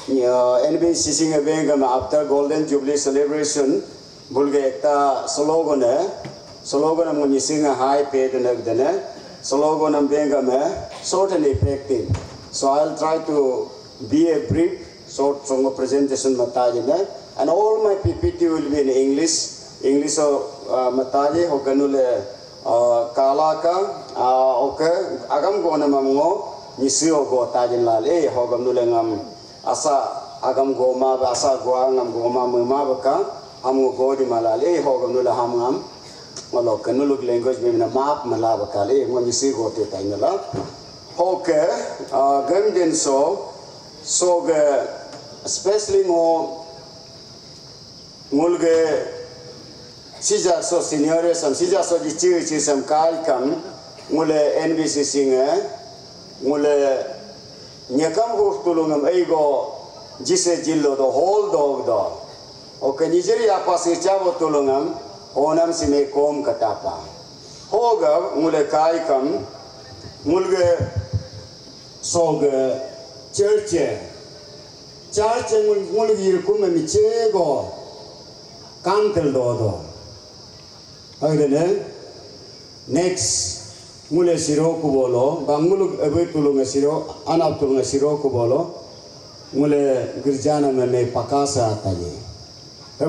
NBCC ngabeng after Golden Jubilee celebration bulge ekta slogan mo Nyishi high paid nagdane slogan am benga me short and effective. So I'll try to be a brief short song presentation matajine, and all my PPT will be in English mataje hoganule kala ka okay agam go na mamngo Nyishi go tajin lale hogamule ngam asa agam goma asa goa ngam goma mema baka hamu go di malale hogamule hamngam malo kanulug language me na map mala bakale mo Nyishi go te tainala okay gamden so ge especially mo mulge sija so seniors and sija so di chi sam kai kam mule NBCC mule nyakam go tulungam eigo jise jillo do whole dog do okay Nigeria pasi chavo tulungam onam sime kom katapa hoga mule kai kam mulge soge church mulge yirkum michego kantel do agdene next mule siro ko bolo bangulu abe tulunga siro anap tulunga siro ko bolo mule girjana me pakasa ataye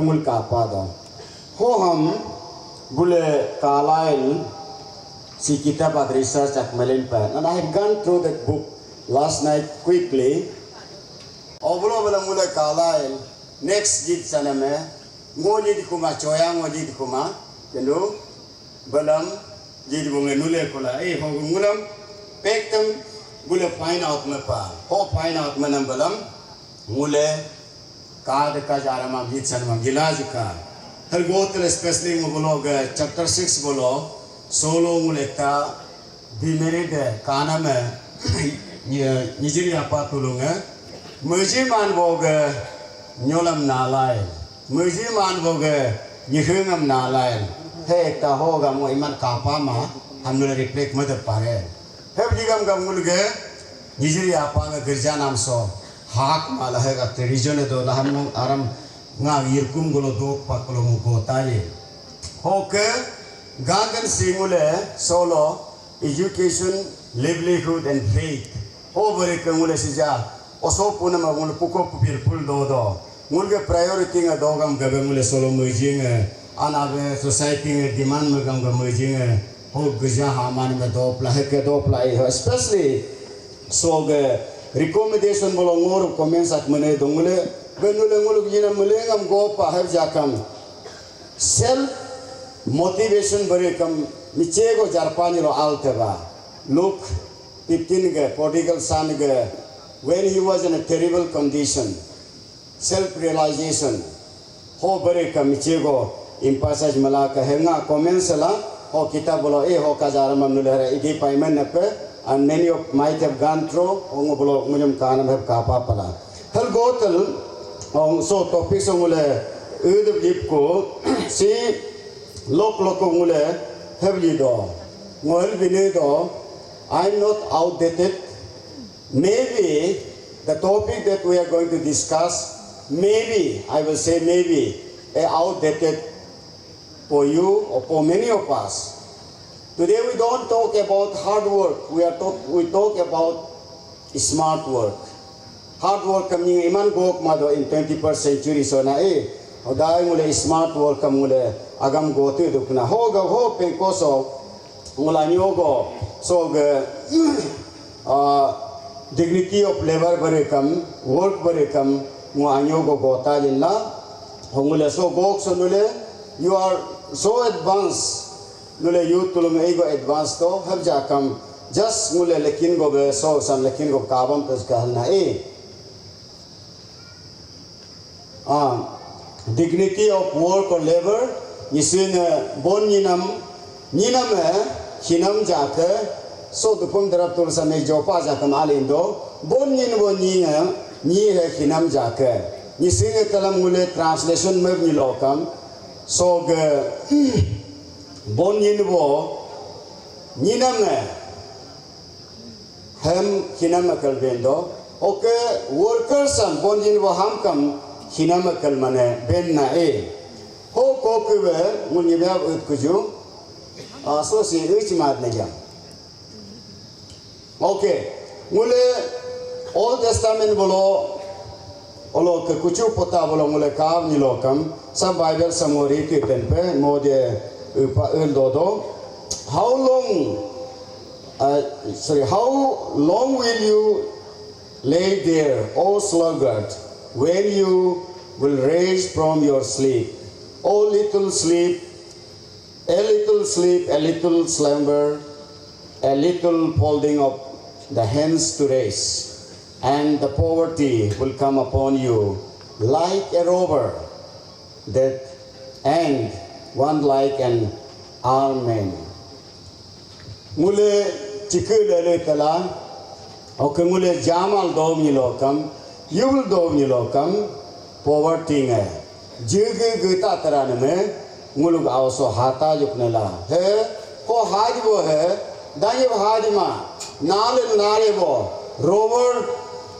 mul ka pada ho ham bule kalail si kitab at research at Malinpa, and I have gone through that book last night quickly. Oblo bala mule kalail next jit saname ngoli kuma Choya ngoli kuma kendo balam jadi bunga nule kula ngulam pektam bule find out pa find out manam balam mule kaad ka jarama gitsan ma gilaj ka har gotel especially ngolo chapter 6 bolo solo mule ta demerit kana me Nigeria pa tulunga muji man boga nyolam nalai muji man boga yihungam nalai he ta hoga mo iman kapa ma hamnule reflect mother pare he digam gam mulge Nigeria pa ga girja nam so hak mala he ga region do la ham aram nga yirkum golo do pa kolo ko taye hoke gagan simule solo education livelihood and faith over kamule sija oso puna ma mul puko pupil pul do mulge priority nga dogam gabe mule solo mujing anabe society demand magam gamujing ho gja haman me do pla especially so ge recommendation bolo ngor comments at mane dongule benule ngulu gina mule ngam go pa have jakam self motivation bare kam michego jarpani ro alteba look 15 ge prodigal son ge when he was in a terrible condition self realization ho bare kam michego impasaj malaka henga comments la ho kitab bolo ho kajara mamnule igi payment nape and many of might have gone through ongo bolo munyam kanam have kapa pala hal gotel so topic so mule ud dip ko si lok mule heavily do ngol bine do I'm not outdated. Maybe the topic that we are going to discuss, maybe I will say maybe outdated for you or for many of us. Today we don't talk about hard work. We talk about smart work. Hard work kaming iman gok mado in 21st century so na odai mule smart work kamule agam gote dukna ho penko so mula nyogo so dignity of labor barekam work barekam mu anyogo gota jinla hongule so gok so nule you are so advanced nule youth tulum ego advanced to have jakam just mule lekin go be so san lekin go kabam tas kahna dignity of work or labor nisin bon ninam hinam jake so dupum darap tul sa me jopa jakam alindo bon ni he hinam jake nisin kalam mule translation me ni lokam so ge bon ninam hem hinam akal bendo Okay, workers and bonjin wa hamkam hinamakal mane ben na e. Ho kokuwe munyiba utkuju. So si uchimad na jam. Okay, mule Old Testament bolo olo ke kuchu pota bolo mule kav nilokam sam Bible samori ke tenpe mode upa dodo. How long will you lay there, O sluggard, when you will rise from your sleep? O little sleep, a little sleep, a little slumber, a little folding of the hands to raise, and the poverty will come upon you like a robber, that and one like an armed man. Mule chikule tala, okay, mule jamal dom nilokam, you will dom nilokam, poverty nge, jige gita taranme, muluk also hata juknela. He, ko hajbo he, dayib hajma, nalil narebo, robber,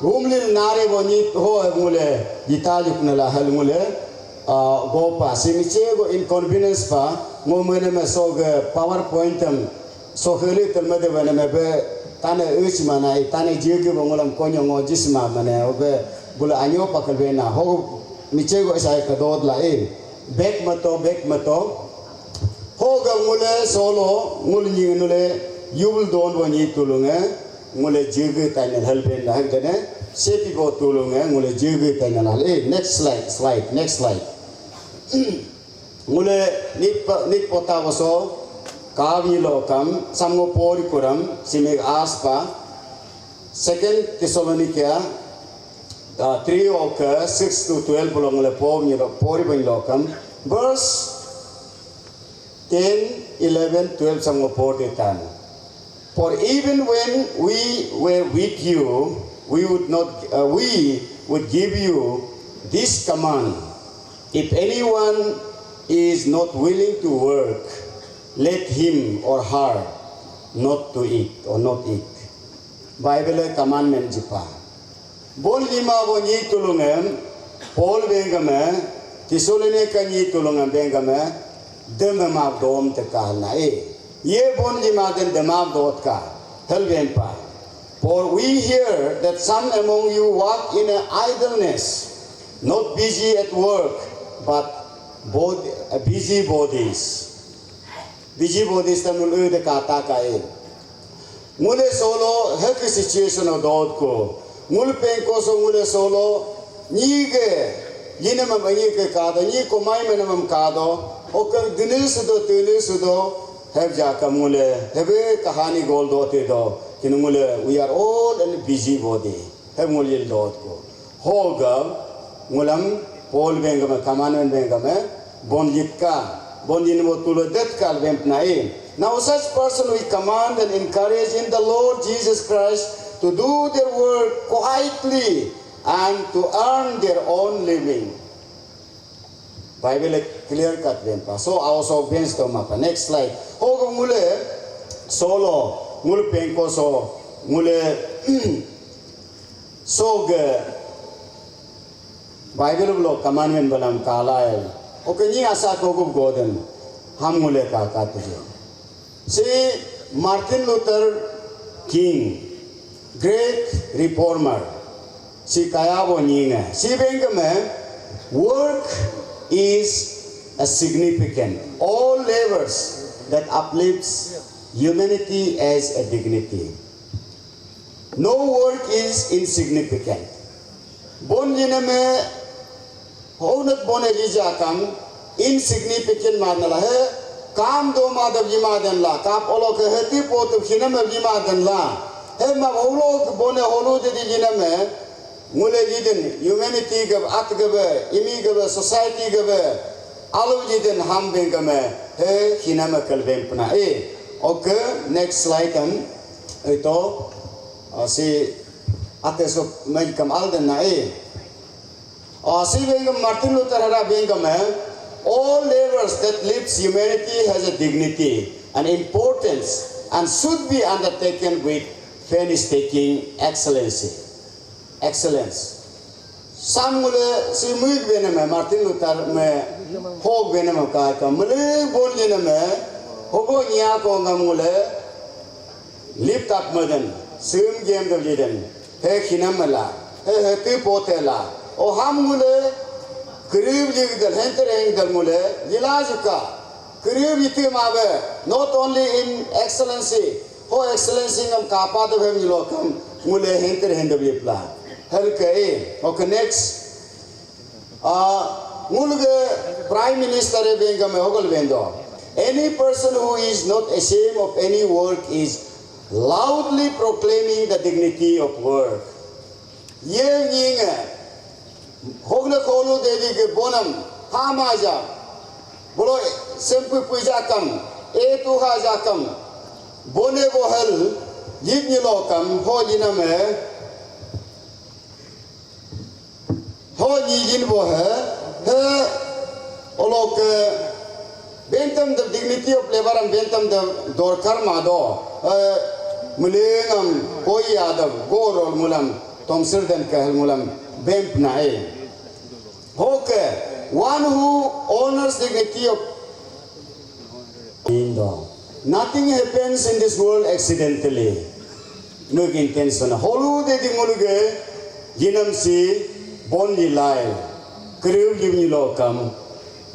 rumlil narebo ni ho mule, gita juknela hel mule, go pa, simiche go inconvenience pa, mo mene me sog PowerPoint so heli telmade bane mebe tane uchmana tane jige bongolam konyo ngo jisma mane obe bula anyo pakalbe na ho michego sai kadod la e back mato ho ga mule solo mul ni nule yubul don wani tulunga mule jige tane helbe na hagane sepi go tulunga mule jige tane la e next slide mule nit pota waso Kavi lokam samgo pori kuram simeg aspa 2 Thessalonica 3 ok 6 to 12 bolong le pori bang lokam verse 10 11 12 samgo pori tan. For even when we were with you, we would give you this command: if anyone is not willing to work, let him or her not to eat or not eat. Bible commandment jipa. Bon lima bo ni tulungem, Paul bengame, Tisolene ka ni tulungem bengame, demam dom te kahna e. Ye bon lima den demam dot ka, helvenpa. For we hear that some among you walk in idleness, not busy at work, but busy bodies. Busy bodies tamul de kata kae. Mule solo hek situation of dot ko. Mul penko so mule solo nige yinam mangi ke kada ni ko mai menam kado. Okar dinis do have jaka mule have kahani gol dote do. Kinumule we are all in busy body. Have mule dot ko. Hoga mulam Paul bengame kamanan bengame bon yitka. Now such person we command and encourage in the Lord Jesus Christ to do their work quietly and to earn their own living. Bible clear cut vempa. So also against the mapa. Next slide. Hogo mule solo mule penko so mule sog Bible block commandment balam kala. Okay, ni asa ko goden ham mule ka katje. See Martin Luther King, great reformer. Si kaya bo ninga. Si bengame work is a significant. All labors that uplifts humanity as a dignity. No work is insignificant. Bon jiname Honat bone rija kam insignificant manala hai kam do madhav jimadan la kap olo ke hati pot khinam jimadan la hai ma olo bone holo dedi jiname mule jidin humanity gab at gabe imi gabe society gabe alu jidin ham bengame hai khinam kalbem pna e. Okay, next slide kan ito si ateso mai kam alden na e. Martin Luther all labors that lifts humanity has a dignity and importance and should be undertaken with painstaking excellency. excellence. Some mule si muig bename Martin Luther me hog bename ka ka mule bon jename hogo nya ko ngamule lift up madan sim game the jeden he khinamala he tu potela o ham mule krib jig dal henter eng dal mule jilajuka krib yitim ave not only in excellency ho excellency ngam kapa the hem lokam mule henter hende plan okay next mulge prime minister benga me hogol bendo any person who is not ashamed of any work is loudly proclaiming the dignity of work ye nyinga hogle kolu dedi ke bonam hamaja bolo sempu puja kam e tu haja kam bone bohal yit ni lokam ho jiname ho jin bo he olok bentam the dignity of labor and bentam the dorkar mado mulengam koi yadav gorol mulam tomsir den kahel mulam bemp nae hoke one who honors dignity of nothing happens in this world accidentally no intention holu de dimuluge jinam si bon lilai kriu jimni lokam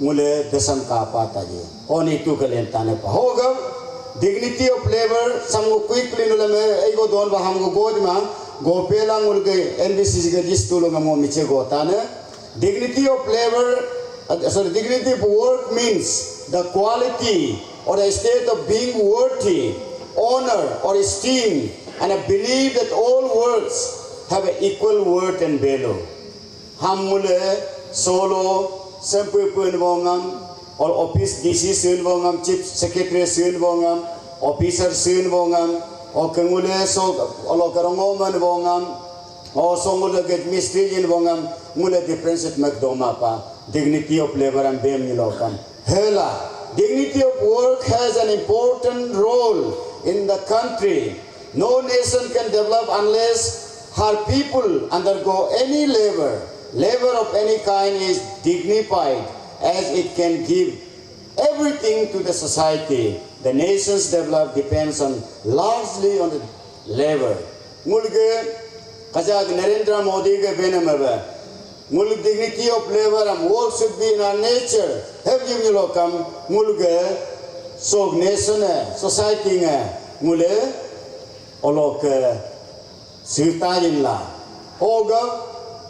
mule desam ka pata je oni tu kalen tane pa hoga dignity of labor samu quickly no lame ego don ba hamgo godma go pela mulge NBCC ge distulo ngamo miche go tane dignity of labor dignity of work means the quality or the state of being worthy honor or esteem and a belief that all works have an equal worth and value hamule solo sempu punwongam or office DC sunwongam chief secretary sunwongam officer sunwongam or kangule so olokarongo manwongam or songule get mystery inwongam mule difference at makdoma pa dignity of labor and bem nilokam hela dignity of work has an important role in the country no nation can develop unless her people undergo any labor of any kind is dignified as it can give everything to the society. The nation's development depends largely on the labor. Mulge Kajak Narendra Modi ke benamaba. Mulge dignity of labor and work should be in our nature. Have you lokam mulge so nation society mule olok sirtajin la hoga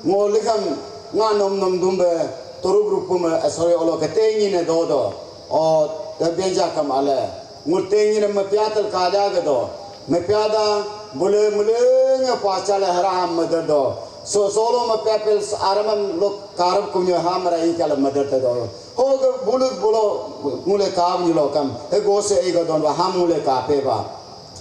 ngolikam nganom nom dumbe toru grupuma sorry olo katengi ne dodo o benja kam ale mutengi ne mapiatal kaja gado mapiada bule mule ne pachale haram madado so solo mapiapel aramam lok karab kunyo hamra ikala madata do hoga buluk bulo mule kam nilokam he gose ego don ham mule kapeba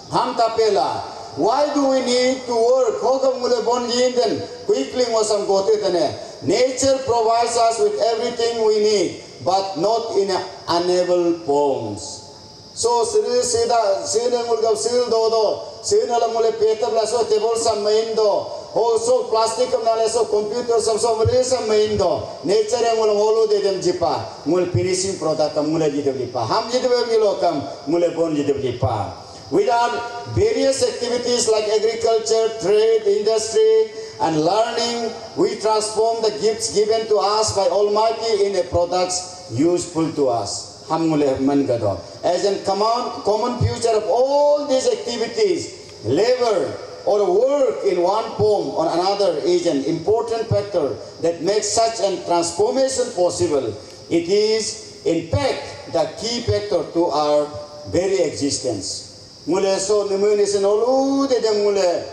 ham tapela. Why do we need to work? Hogam mule bon jinden quickly mosam gote tane. Nature provides us with everything we need, but not in unable forms. So sida mulgam sil do sida mule petabla so table sam maindo. Also plastic nale so computer sam so mule sam maindo. Nature mule holo de dem jipa. Mule finishing product mule jidem jipa. Ham jidem milokam mule bon jidem jipa. Without various activities like agriculture, trade, industry, and learning, we transform the gifts given to us by Almighty into products useful to us. As in common future of all these activities, labor or work in one form or another is an important factor that makes such a transformation possible. It is, in fact, the key factor to our very existence. Mule so nimunisin olu de mule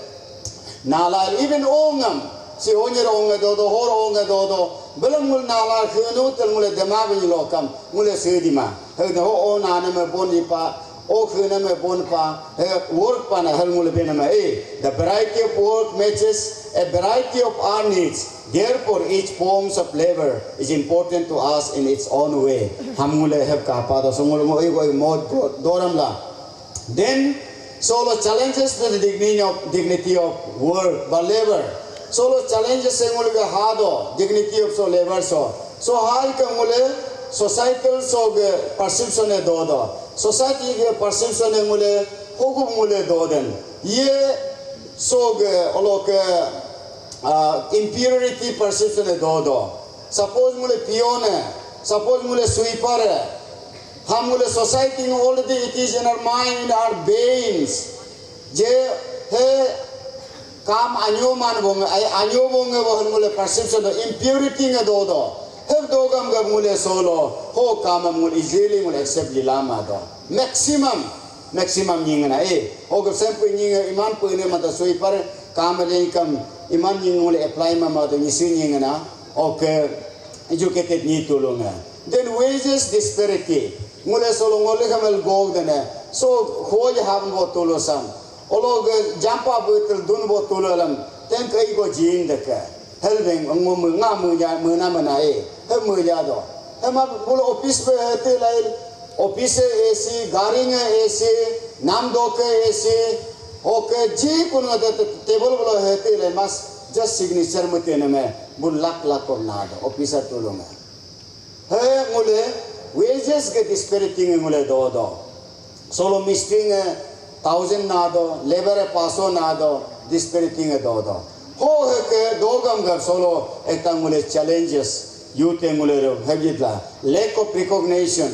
nala even ongam si onyer onga do hor onga do belam mul nala khunu tel mule demabi lokam mule sedima he do o nana me boni pa o khuna me bon pa he work pa na hal mule benama the variety of work matches a variety of our needs. Therefore, each forms of labor is important to us in its own way. Hamule have kapado so mule mo doramla. Then, solo challenges to the dignity of work, but labor. solo challenges sengul ga hado dignity of so labor so high ka mule societal so ge perception e do society ge perception e mule hogu mule do den ye so ge olo ke inferiority perception e do suppose mule pione suppose mule sweeper ham mule society already it is in our mind in our veins je he काम अन्यो मान बोंगे अन्यो बोंगे वो हम मुले perception तो impurity ने दो हम दो काम का मुले सोलो हो काम मुले easily मुले accept लिलामा दो maximum निंगे ना हो कब सब कोई निंगे इमान पुणे मत सोई पर काम ले कम इमान निंगे मुले apply मा तो निसी निंगे ना ओके educated नहीं तो लोगे then wages disparity मुले सोलो मुले कमल गोग देने so खोज हम वो तो लो सम Olog jampa betul dun botol alam ten kai go jin deka helbeng ngom nga muya mena manai he muya do he ma bolo office pe te lai office AC garing AC nam do ke AC okay ji kun da table bolo he te lai mas just signature mate ne me bul lak ko na do officer to lo me he mule wages ke disparity mule do solo misting 1000 nado, labor paso nado, dispiriting a dodo. Ho heke dogam gab solo etangule challenges, youth emulero, hegitla, lack of recognition.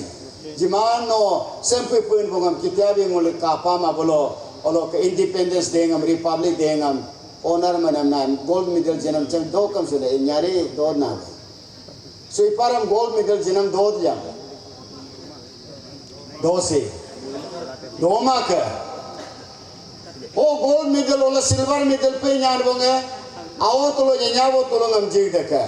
Jimano, sempre pun bongam kitabi mule kapama bolo, olo independence dengam, republic dengam, honor manam nam, gold medal jenam cham dokam sule, nyari dod na. So iparam gold medal jenam dod jam. Dosi. Doma ka. Oh gold medal or silver medal pe nyar bonge awo tolo nyabo tolo ngam jig deka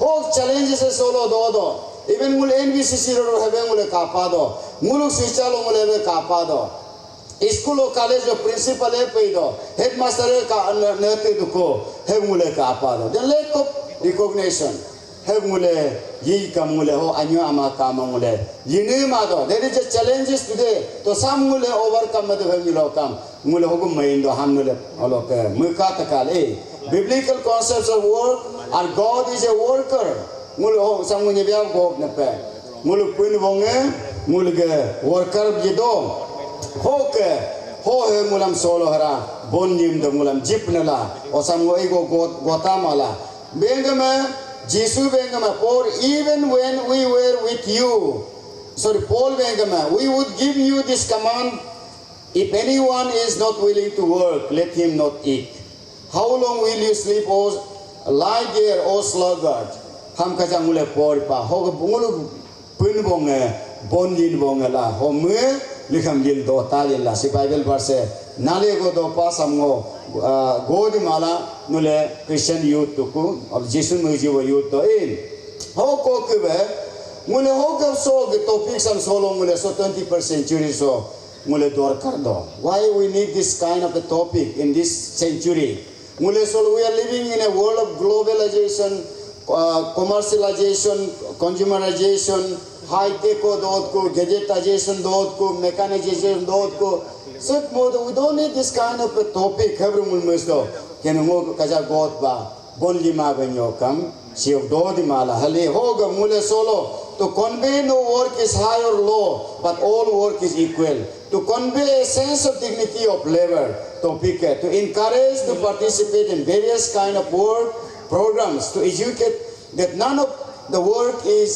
oh challenges e solo do even mul NBCC ro have mul kapa do mulu sichalo mul have kapa do school or college or principal e pe do headmaster e ka nete duko have mul kapa do the lack of recognition have mule yi kam mule ho anyo ama kama mule yine ma do there is a challenges today to some mule overcome the have kam mule hogum main do ham mule olo ke muka takal biblical concepts of work and God is a worker mule ho samu nyebya go ne pe mule pun bonge mule ge worker jido ho ke ho he mulam solo hara bon nim do mulam jipnala o samu ego gotamala bengame Jesus bengama for even when we were with you sorry Paul bengama we would give you this command if anyone is not willing to work let him not eat how long will you sleep or lie there o sluggard ham kaja mule por pa ho bungulu pun bonge bon din bonge la ho me likham din do ta la si bible verse nale go do pa samgo God mala nule Christian youth tuku of Jesus mujiwa youth to ho ko kebe mule ho ka so the topics am solo mule so 21st century so mule dor kar do why we need this kind of a topic in this century mule so we are living in a world of globalization commercialization consumerization high tech dot ko gadgetization dot ko mechanization dot ko so we don't need this kind of a topic every mulmesto can mo kaja god ba bonli ma benyo kam siog do di mala hale hoga mule solo to convey no work is high or low but all work is equal to convey a sense of dignity of labor topic to encourage to participate in various kind of work programs to educate that none of the work is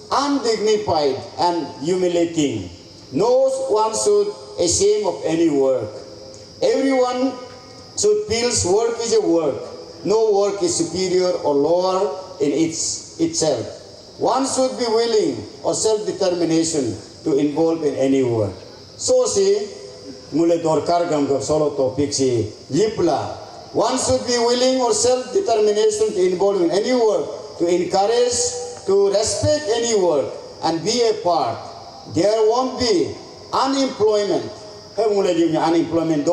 undignified and humiliating no one should ashamed of any work. Everyone should feel work is a work. No work is superior or lower in itself. One should be willing or self-determination to involve in any work. So see, mule dorkar gam solo topic si lipla. One should be willing or self-determination to involve in any work, to encourage, to respect any work, and be a part. There won't be unemployment. Unemployment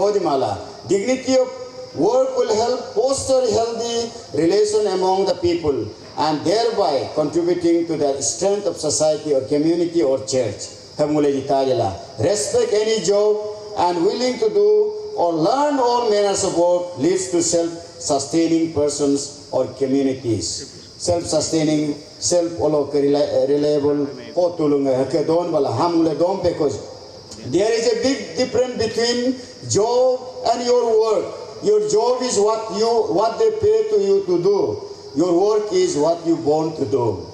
dignity of work will help foster healthy relation among the people and thereby contributing to the strength of society or community or church. Respect any job and willing to do or learn all manners of work leads to self-sustaining persons or communities. Self-sustaining, self-reliable, there is a big difference between job and your work. Your job is what they pay to you to do. Your work is what you born to do.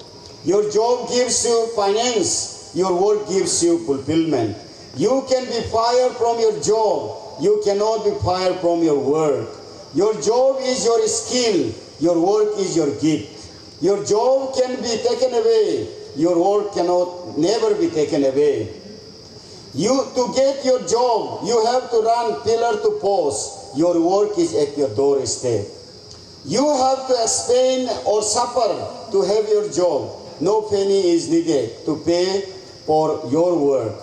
Your job gives you finance. Your work gives you fulfillment. You can be fired from your job. You cannot be fired from your work. Your job is your skill. Your work is your gift. Your job can be taken away. Your work cannot never be taken away. To get your job, you have to run pillar to post. Your work is at your doorstep. You have to spend or suffer to have your job. No penny is needed to pay for your work.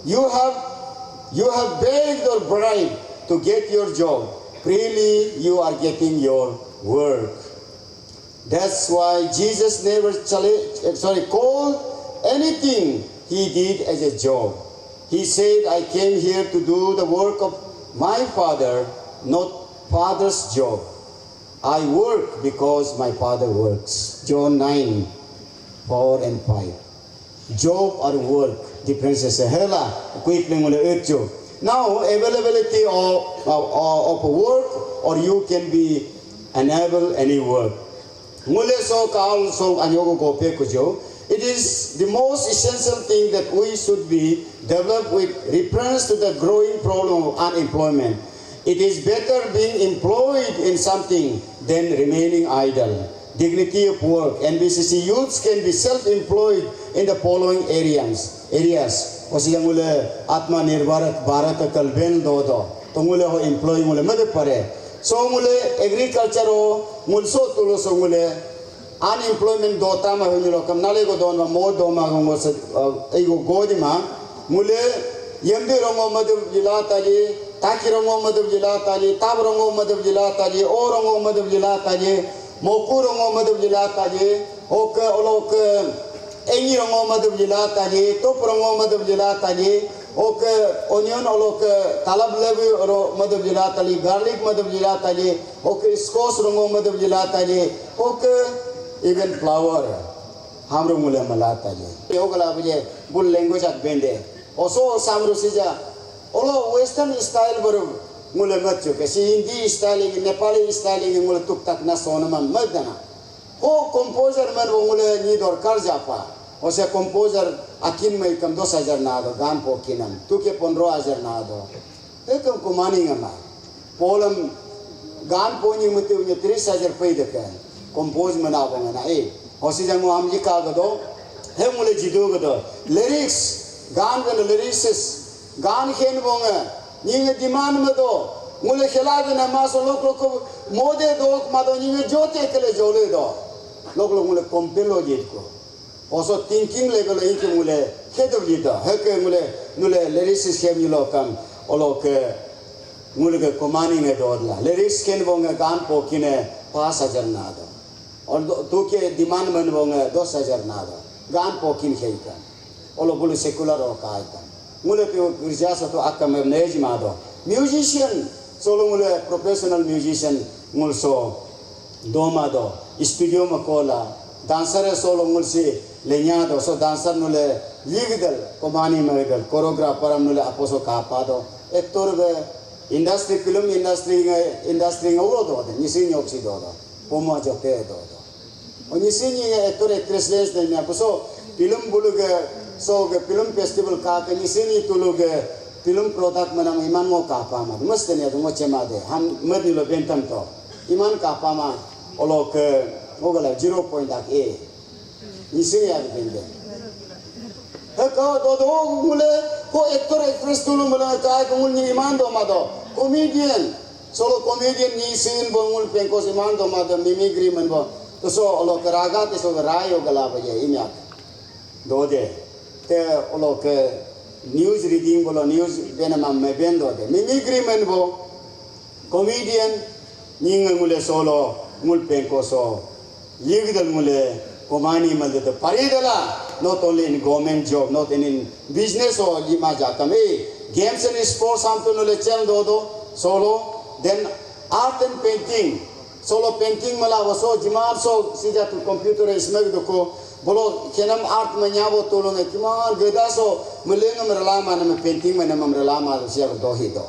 You have begged or bribed to get your job. Freely you are getting your work. That's why Jesus never called anything he did as a job. He said, I came here to do the work of my Father, not Father's job. I work because my Father works. John 9, 4 and 5. Job or work, differences. Now, availability of work, or you can be unable any work. It is the most essential thing that we should be developed with reference to the growing problem of unemployment. It is better being employed in something than remaining idle. Dignity of work. NBCC youths can be self-employed in the following areas. Atma Nirvarat Bharat Kalben Dodo. Tungule ho employ mule made pare. So mule agriculture ho mulso tulo so mule unemployment dota ma hunilo kam nale go don ma mo do ma go ego godima mule yemde rongo madu jilatali taki rongo madu jilatali tab rongo madu jilatali o rongo madu jilatali moku rongo madu jilatali ok olok engi rongo madu jilatali top rongo madu jilatali ok onion olok talab levi ro madu jilatali garlic madu jilatali ok squash rongo madu jilatali ok even flower hamro mule malata je yogala buje bull language at bende also samro sija olo western style baru mule matchu ke hindi style nepali style mule tuk tak na sonama madana ho composer man mule ni dor kar japa ose composer akin mai kam 2000 na do gan pokinam tuke 15000 na do ekam kumani ngama polam gan poni mutu 30000 paida ka compose manaba ngana hosijang mo amji ka gado he mule jido gado lyrics gan gan lyrics gan khen bonga ninge demand me do mule khela na ma so lok mode do ma do ninge jote kele jole do lok mule compelo jit ko also thinking level ke mule khedo jita he ke mule nule lyrics khem yulo kam olok mule ke komani nge do la lyrics khen bonga gan pokine 5000 na do और तो के demand मन बोंगे 10000 ना दो गान पोकिन खेलता ओलो बोले सेकुलर और कायता मुले पे गिरजा तो आका में नेज मादो म्यूजिशियन सोलो मुले प्रोफेशनल म्यूजिशियन मुलसो दो मादो स्टूडियो में कोला डांसर सोलो मुलसी लेन्या दो सो डांसर मुले लीगल कोमानी में गल कोरियोग्राफर मुले अपोसो कापा दो एक तोर वे industry film industry ngoro do nisi nyopsi do pomo jote do nisi ni actor actress les de na so film buluge so ge film festival ka ke nisi ni tuluge film product manam iman mo ka pa ma must ne do mo chema de ham madi lo bentam to iman ka pa ma olo ke ogala 0.8 nisi ya bende he ka do mule ko actor actress tulu mule ka ko mul ni iman do ma do comedian solo comedian ni sin bongul pengko iman do ma do mimicry man bo to so olo karaga te so rayo gala baye imya do de te olo ke news reading bolo news benama me bendo de mimicry man bo comedian ning mule solo mul pengko so yigdal mule komani mal de paridala not only in government job not in business or lima jakame games and sports am to le chel do solo then art and painting solo painting mala waso jimar so sija tu computer ismeg doko bolo kenam art manyabo tolong ekimar geda so melengam relama nama painting mana mam relama siap dohi do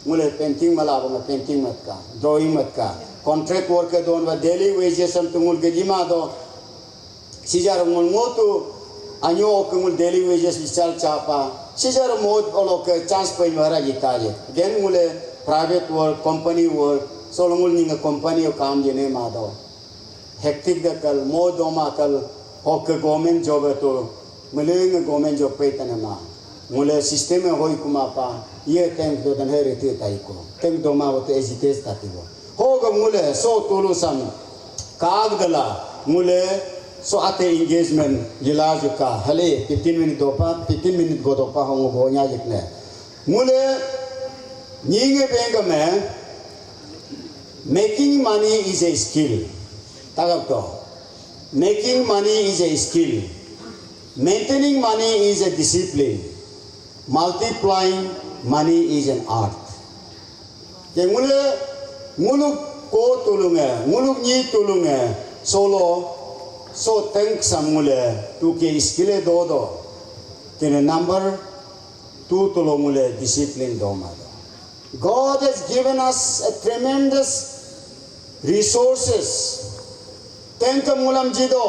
mule painting mala ba painting mat ka drawing mat ka contract worker don ba daily wages sam tungul gejima do sijar ngul ngotu anyo kungul daily wages bichal chapa sijar mod olo ke chance pai mara gitaje then mule private work company work solo mul ninga company o kam jene ma do hectic da kal mod do ma kal ok government job to mule government job pai tanama mule system hoi kuma pa ye tank do dan here te tai ko tank do ma wote hesitate tatibo hoga mule so tulu sam kaag dala mule so ate engagement jila juka hale 15 minute dopa 15 minute go dopa hongo go nya jikne mule nyinge benga me making money is a skill tagap to making money is a skill maintaining money is a discipline multiplying money is an art ke muluk ko tulunga muluk ni tulunga solo so thank samule tu ke skill do ke number 2 tulumule discipline do ma God has given us a tremendous resources thank mulam jido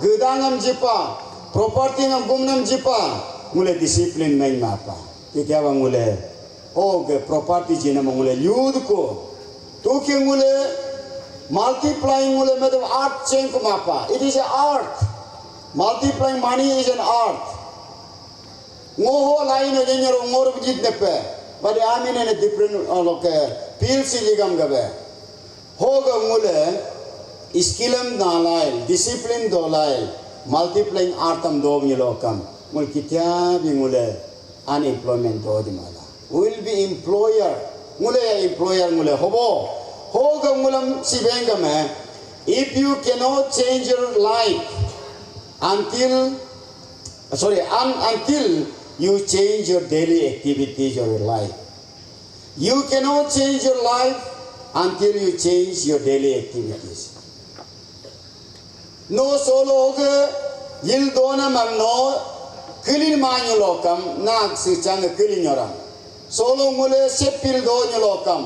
gedangam jipa property ngam gumnam jipa mule discipline mai mapa ke kya mule o ge property jina mule yud ko to ke mule multiplying mule med art change mapa it is an art multiplying money is an art ngoho line ne nyoro ngor bujit nepe but I mean in a different field siligam gabe hoga mule skillam dalai discipline dolai multiplying artam do milokam mul kitya bi mule unemployment do dimala will be employer mule hobo hoga mulam sibenga me if you cannot change your life until you change your daily activities or your life you cannot change your life until you change your daily activities no solo hoga yil dona mamno kilin manyo lokam nak sichang kilin yoram solo mule sepil do nyolokam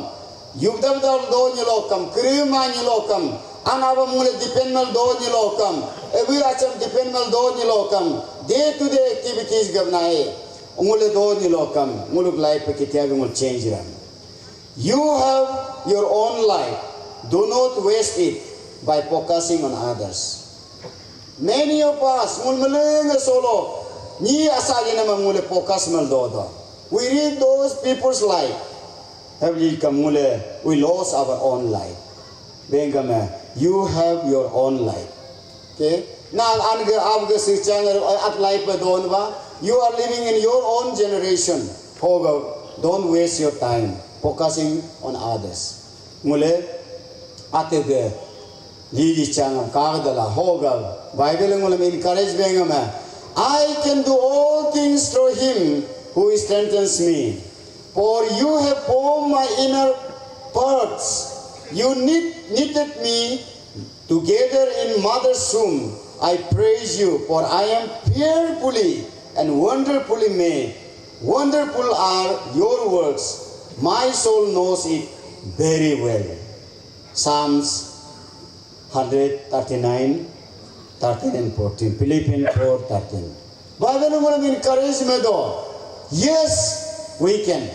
yubdam do nyolokam krima nyolokam anaba mule dependmal do nyolokam every acham dependmal do nyolokam day to day activities gavnae mule do nyolokam muluk life kitya mul change ram you have your own life do not waste it by focusing on others many of us mulmuleng solo ni asagina mule focus mal do we read those people's life heavily kamule we lost our own life bengama you have your own life okay now anga abga sichang at life donwa you are living in your own generation hoga don't waste your time focusing on others mule atege lili changam kaagdala hoga bible mule encourage bengama I can do all things through him who strengthens me for you have formed my inner parts you knitted me together in mother's womb I praise you for I am fearfully and wonderfully made wonderful are your works my soul knows it very well Psalms 139 13 and 14 Philippians 4:13 Bible will encourage me do yes we can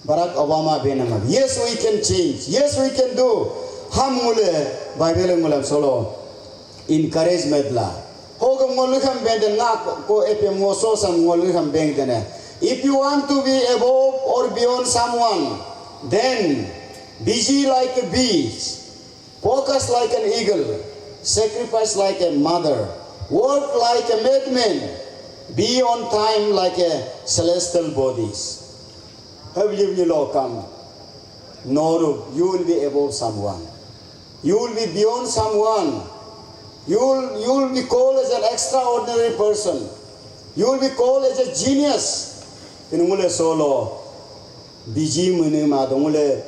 Barack Obama benama yes we can change yes we can do ham mule Bible mulam solo encouragement la hoga ngolukam benden na ko epem moso sam ngolukam bengdene if you want to be above or beyond someone then busy like a beast focus like an eagle sacrifice like a mother work like a madman be on time like a celestial bodies have you come no you will be above someone you will be beyond someone you will be called as an extraordinary person you will be called as a genius tinumule solo biji mune ma do mule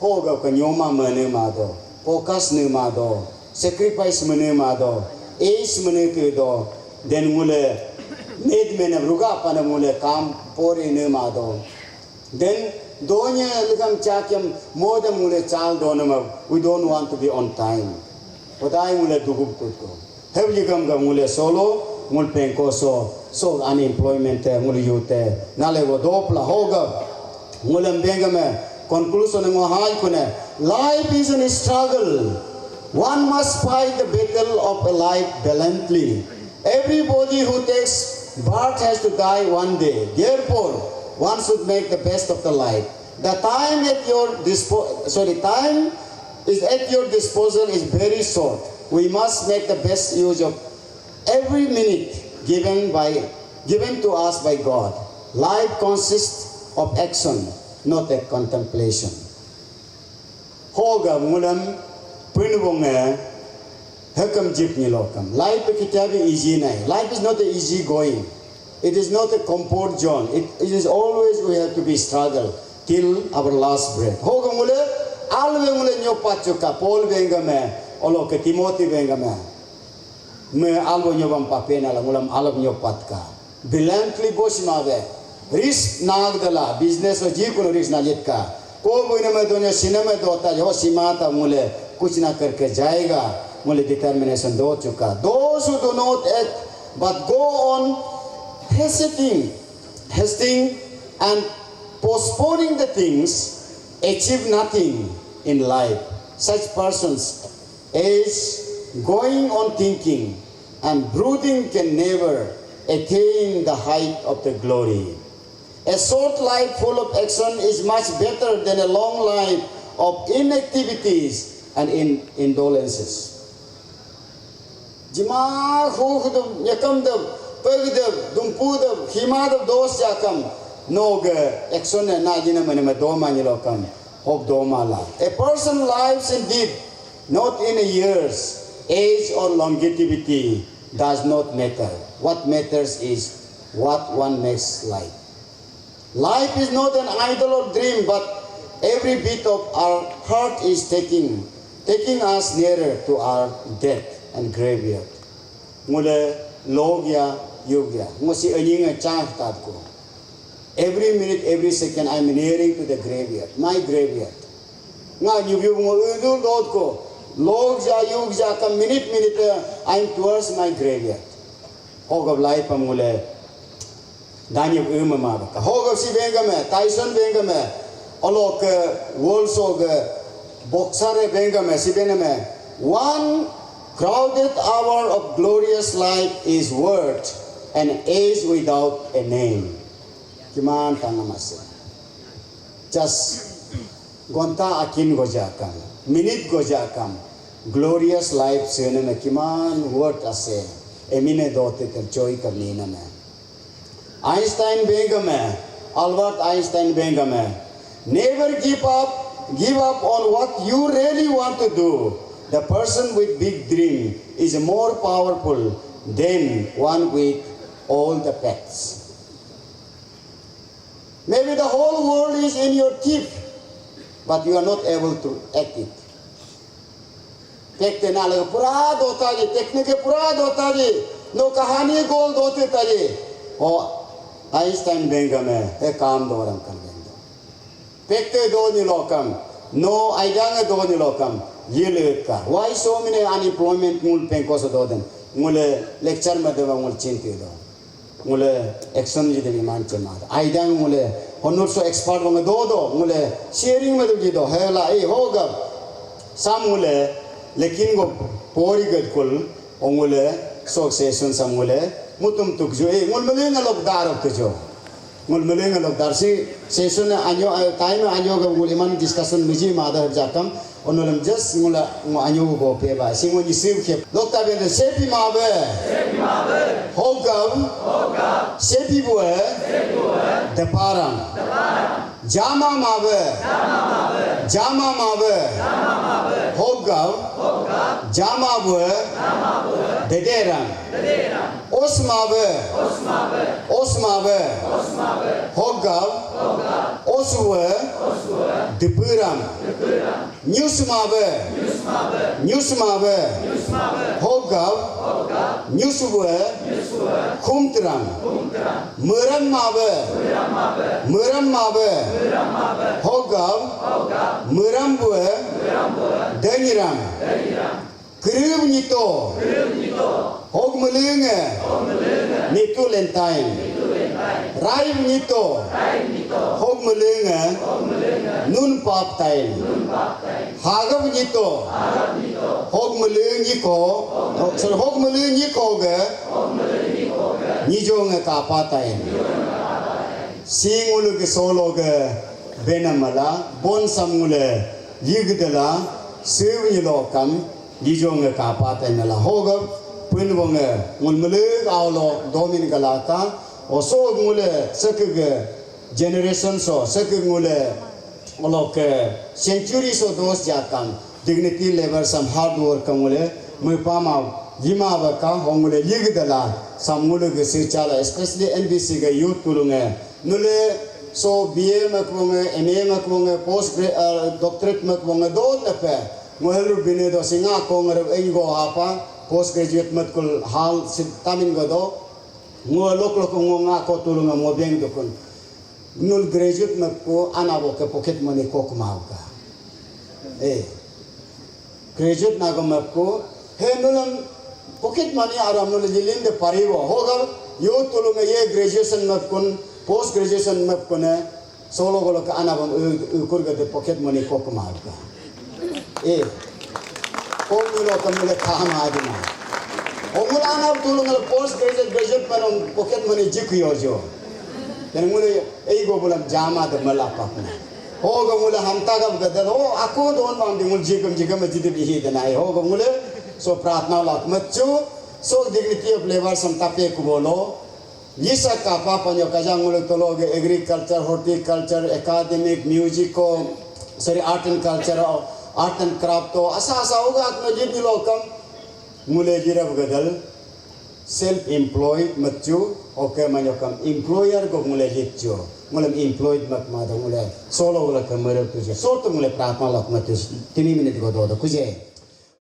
hoga ka nyoma mane ma do focus ne ma do sacrifice mene ma do ace mene ke do then mule need mena ruga pana mule kam pore ne ma do then donya likam chakyam more than mule chal donama we don't want to be on time Odai mule dugub tutko. Have you come mule solo, mul penko so unemployment mule youth. Nale wo dopla hoga. Mulam bengame. Conclusion mo high kune. Life is a struggle. One must fight the battle of a life valiantly. Everybody who takes birth has to die one day. Therefore, one should make the best of the life. The time at your time is at your disposal is very short. We must make the best use of every minute given to us by God. Life consists of action, not a contemplation. Hoga mulam punubonga hakam jipni lokam. Life kitabi easy nai. Life is not a easy going. It is not a comfort zone. It is always we have to be struggle till our last breath. Hoga mule alwe mule nyopachuka Paul bengame olo ke Timothy bengame me alwo nyobam papena la mulam alab nyopatka brilliantly bosmave risk nagdala business o jikuno risk najitka ko boine me donya cinema dota jo simata mule kuch na karke jayega mule determination do chuka those who do not act but go on hesitating and postponing the things achieve nothing in life. Such persons is going on thinking and brooding can never attain the height of the glory. A short life full of action is much better than a long life of inactivities and indolences. Jima khudum yakam dab pagdab dumpudab himadab dos yakam nog action na jina mane doma nilokam. Of Domala. A person lives indeed, not in a years, age or longevity does not matter. What matters is what one makes life. Life is not an idle or dream, but every bit of our heart is taking us nearer to our death and graveyard. Mule logya yugya. Musi anyinga chang tatko. Every minute, every second, I am nearing to the graveyard, my graveyard. Nga nyugyug mo udul dot ko, log ja yug ja ka minute I am towards my graveyard. Hog of life amule, danyug umama ka. Hog of si bengame, Tyson bengame, olok world sog boxer bengame si bengame. One crowded hour of glorious life is worth an age without a name. Kiman tangamase. Just gonta akin gojakam, minute gojakam, glorious life sene me kiman word ase, emine dote ter joy kamina me. Einstein bengame, Albert Einstein bengame. Never give up on what you really want to do. The person with big dream is more powerful than one with all the facts. Maybe the whole world is in your tip, but you are not able to act it. Tekte nalaga pura dota ji, technique pura dota ji, no kahani goal dote taji. O Einstein bengame, e kaam doram kan bendo. Tekte do ni lokam, no aidanga do ni lokam, yile ka. Why so many unemployment mul penkoso doden? Mule lecture madeva mul chinti do. Mule action ji de man chemada. Aidang mule honor so expert wanga do mule sharing madu ji do hela e hoga samule lekin go pori gad kul ongule succession samule mutum tukjo e mul melenga lok darok tujo mul melenga lok dar si session anyo time anyo ga muliman discussion miji mada jakam onolam just mula anyo go pe ba singo ni sim ke dokta be sepi mabe hoga sepi boe the parang jama mabe hoga jama boe dederang os mabe hoga oswe dipurang news mabe Nyusmabe Hogav Nyuswe Kumtram Murammabe Hogav Murambue Deniram Kriv Nito Hogmulinge Nitu Lentine Raiv Nito Hogmulinge Nun Paptain Hagav Nito Hogmuling Niko Hogmuling Nikoge Nijong Kapatain Singulu Sologe Benamala Bon Samule Yigdala Sivnilokam Nijong Kapatain La Hogab Punwonge Mulmulu Aulo Domin Galata Oso Mule Sekige Generation so Sekigule Oloke centuries of those Jakam dignity level some hard work Kamule Mupama Yima Baka Hongule Yigdala Samulu Gesichala especially NBCC youth Tulunge Nule so BA Makwonge MA Makwonge post doctorate Makwonge do tepe Muhelu Binedo Singa Konger Ingo Hapa postgraduate Matkul Hal Tamin Godo Mua Lokonga Kotulunga Mobeng Dokun Nul graduate Matko Anaboka pocket money Kokmauka graduate Nagamako Henulam pocket money Aramul Jilin the Parivo Hoga you Tulunga ye graduation Matkun post graduation Mapkone Solo Goloka Anabam Ukurga the pocket money Kokmauka Homulo Kamula Kahamadina Homulana Tulunga post graduate Param pocket money Jikuyojo then mule ego bulam jama the malapakna hoga mule hamtaga gadal ho aku don bang di mul jikam majid bihi denai hoga mule so pratna lak machu so dignity of labor samtape kubolo yisa kapa panyo kajang mule tologe agriculture horticulture academic musico sorry art and culture art and craft to asa hoga atma jid lokam mule jirab gadal self employed machu okay manyokam employer go mule hitjo mulam employed mak ma da mule solo la kamera tuje so to mule pratma lak matus 3 minute go do kuje